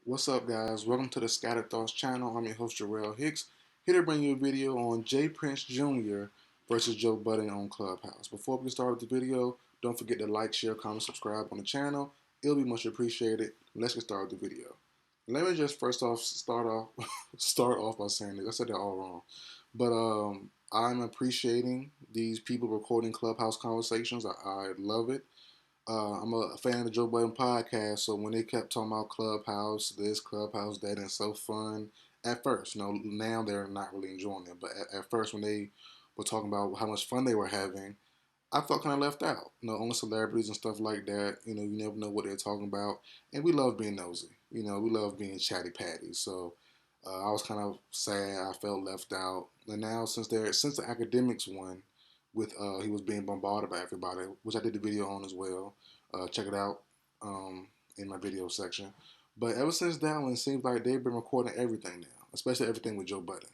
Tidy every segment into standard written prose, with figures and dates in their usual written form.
What's up, guys? Welcome to the Scattered Thoughts channel. I'm your host, Jarrell Hicks, here to bring you a video on Jay Prince Jr. versus Joe Budden on Clubhouse. Before we get started with the video, don't forget to like, share, comment, subscribe on the channel. It'll be much appreciated. Let's get started with the video. Let me just first off start off by saying this. I said that all wrong, but I'm appreciating these people recording Clubhouse conversations. I love it. I'm a fan of the Joe Budden podcast, so when they kept talking about Clubhouse, this, Clubhouse, that, and it's so fun, at first, now they're not really enjoying it, but at first when they were talking about how much fun they were having, I felt kind of left out. Only celebrities and stuff like that, you never know what they're talking about, and we love being nosy. We love being chatty patty, so I was kind of sad. I felt left out, and now since the academics won, with he was being bombarded by everybody, which I did the video on as well. Check it out in my video section. But ever since that one, it seems like they've been recording everything now, especially everything with Joe Budden.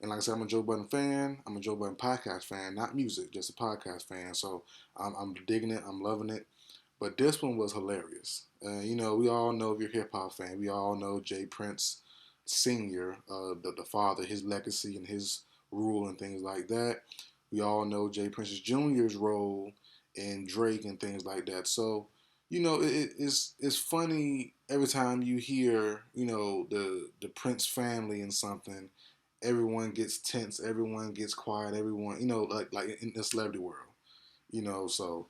And like I said, I'm a Joe Budden fan. I'm a Joe Budden podcast fan, not music, just a podcast fan. So I'm digging it. I'm loving it. But this one was hilarious. We all know, if you're a hip hop fan, we all know Jay Prince Sr., the father, his legacy and his rule and things like that. We all know Jay Prince Jr.'s role in Drake and things like that. So, it's funny every time you hear, the Prince family and something. Everyone gets tense. Everyone gets quiet. Everyone, like in the celebrity world. So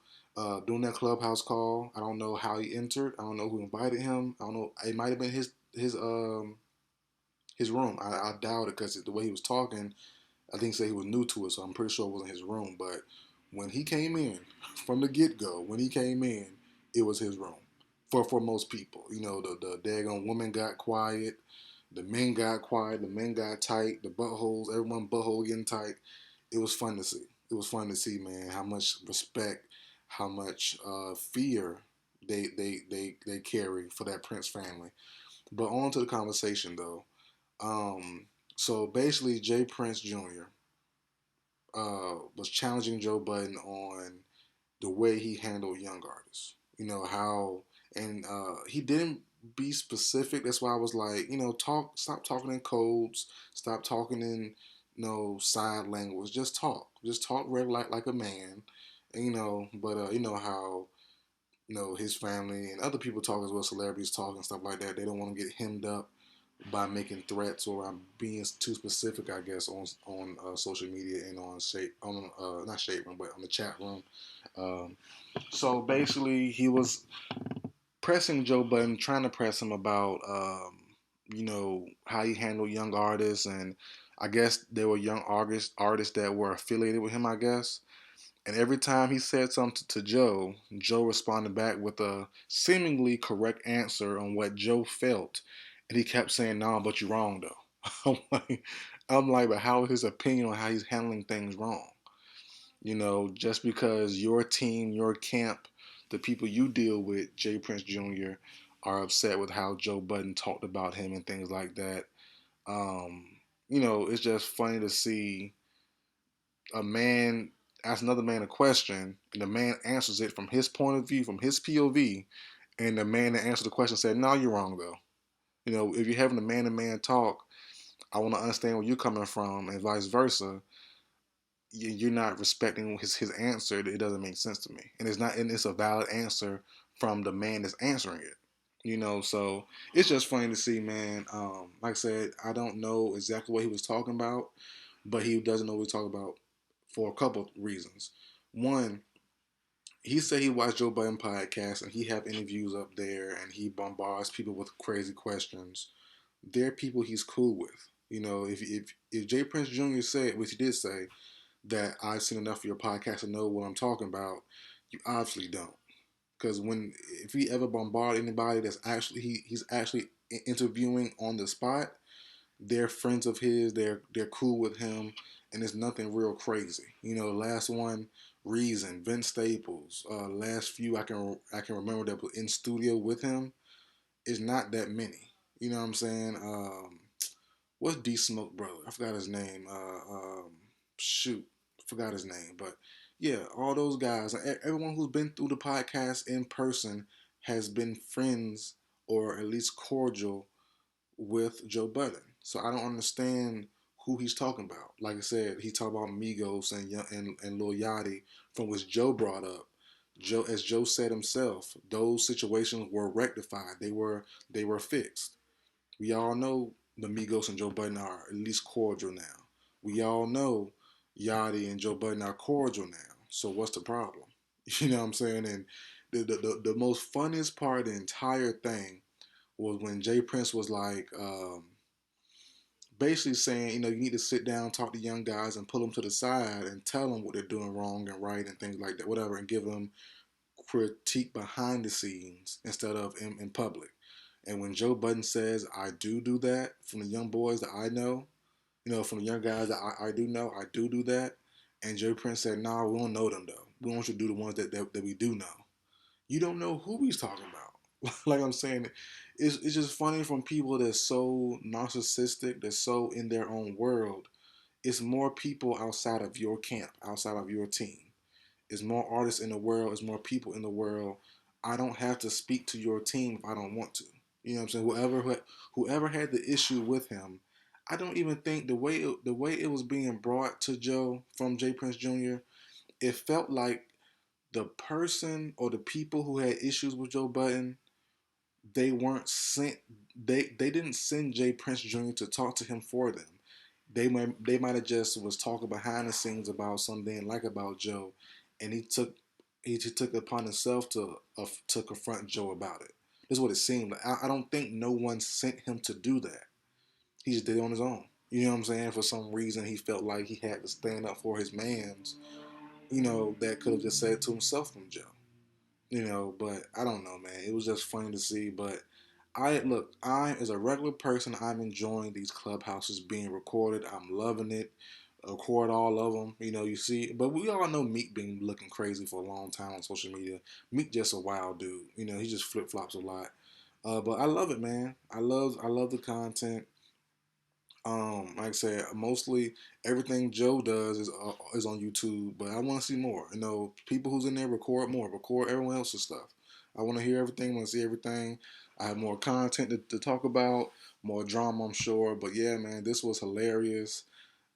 doing that Clubhouse call, I don't know how he entered. I don't know who invited him. I don't know. It might have been his room. I doubt it, because the way he was talking, I think he said he was new to it, so I'm pretty sure it wasn't his room. But when he came in, from the get-go, it was his room. For most people. The daggone women got quiet, the men got quiet, the men got tight, the buttholes, everyone butthole getting tight. It was fun to see. It was fun to see, man, how much respect, how much fear they carry for that Prince family. But on to the conversation, though. So basically, Jay Prince Jr. Was challenging Joe Budden on the way he handled young artists. How, and he didn't be specific. That's why I was like, stop talking in codes, stop talking in, side language. Just talk regular like a man. And, but how his family and other people talk as well, celebrities talk and stuff like that. They don't want to get hemmed up by making threats or being too specific, I guess, on social media and not shade room, but on the chat room. So basically, he was pressing Joe Budden, trying to press him about how he handled young artists, and I guess there were young artists that were affiliated with him, I guess. And every time he said something to Joe, Joe responded back with a seemingly correct answer on what Joe felt. And he kept saying, "No, but you're wrong, though." I'm like, but how is his opinion on how he's handling things wrong? Just because your team, your camp, the people you deal with, Jay Prince Jr., are upset with how Joe Budden talked about him and things like that. Um, it's just funny to see a man ask another man a question, and the man answers it from his point of view, from his POV, and the man that answered the question said, "No, you're wrong, though." If you're having a man-to-man talk, I want to understand where you're coming from, and vice versa. You're not respecting his answer. It doesn't make sense to me, and it's a valid answer from the man that's answering it. So it's just funny to see, man. Like I said, I don't know exactly what he was talking about, but he doesn't know what he's talking about for a couple of reasons. One, he said he watched Joe Budden podcast and he have interviews up there and he bombards people with crazy questions. They're people he's cool with. If Jay Prince Jr. said, which he did say, that I've seen enough of your podcast to know what I'm talking about, you obviously don't. Because if he ever bombard anybody that's he's actually interviewing on the spot, they're friends of his. They're cool with him, and it's nothing real crazy. The last one, Reason, Vince Staples. Last few I can remember that was in studio with him is not that many. You know what I'm saying? What's D Smoke brother? I forgot his name. Shoot, forgot his name. But yeah, all those guys, everyone who's been through the podcast in person has been friends or at least cordial with Joe Budden. So I don't understand who he's talking about. Like I said, he talked about Migos and Lil Yachty, from which Joe brought up. Joe, as Joe said himself, those situations were rectified. They were fixed. We all know the Migos and Joe Budden are at least cordial now. We all know Yachty and Joe Budden are cordial now. So what's the problem? You know what I'm saying? And the most funniest part of the entire thing was when Jay Prince was like, basically saying, you need to sit down, talk to young guys, and pull them to the side and tell them what they're doing wrong and right and things like that, whatever, and give them critique behind the scenes instead of in public. And when Joe Budden says, I do that from the young boys that I know, from the young guys that I do know, I do that. And Jay Prince said, nah, we don't know them though. We want you to do the ones that we do know. You don't know who he's talking about. Like I'm saying, it's just funny from people that's so narcissistic, that's so in their own world. It's more people outside of your camp, outside of your team. It's more artists in the world. It's more people in the world. I don't have to speak to your team if I don't want to. You know what I'm saying? Whoever had the issue with him, I don't even think the way it was being brought to Joe from Jay Prince Jr. It felt like the person or the people who had issues with Joe Budden, they weren't sent. They didn't send Jay Prince Jr. to talk to him for them. They might have just was talking behind the scenes about something they didn't like about Joe, and he took it upon himself to confront Joe about it. That's what it seemed like. I don't think no one sent him to do that. He just did it on his own. You know what I'm saying? For some reason, he felt like he had to stand up for his mans. That could have just said it to himself from Joe. But I don't know, man. It was just funny to see. But I as a regular person, I'm enjoying these clubhouses being recorded. I'm loving it. Record all of them. You see, but we all know Meek been looking crazy for a long time on social media. Meek just a wild dude. He just flip flops a lot. But I love it, man. I love the content. Like I said, mostly everything Joe does is on YouTube, but I want to see more. People who's in there record more, record everyone else's stuff. I want to hear everything, want to see everything. I have more content to talk about, more drama, I'm sure. But yeah, man, this was hilarious.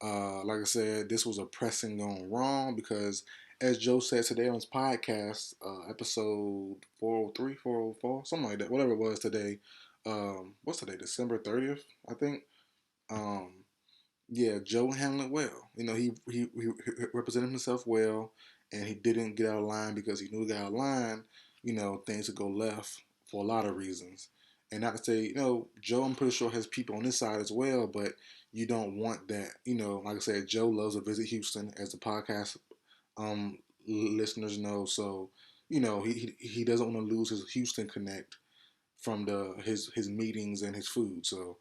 Like I said, this was a pressing going wrong because, as Joe said today on his podcast, episode 403, 404, something like that, whatever it was today. What's today? December 30th, I think. Um, yeah, Joe handled it well. He represented himself well, and he didn't get out of line because he knew he got out of line. Things would go left for a lot of reasons. And not to say, Joe, I'm pretty sure has people on his side as well, but you don't want that. Like I said, Joe loves to visit Houston, as the podcast listeners know. So, he doesn't want to lose his Houston connect from his meetings and his food. So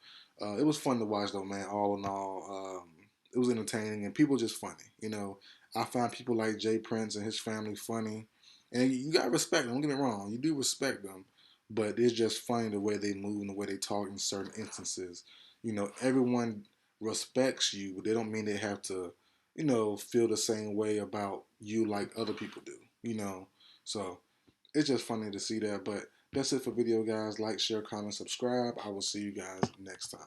it was fun to watch though, man. All in all, it was entertaining and people just funny. I find people like Jay Prince and his family funny, and you gotta respect them. Don't get me wrong, you do respect them, but it's just funny the way they move and the way they talk in certain instances. Everyone respects you, but they don't mean they have to, feel the same way about you like other people do. So it's just funny to see that. But that's it for video, guys. Like, share, comment, subscribe. I will see you guys next time.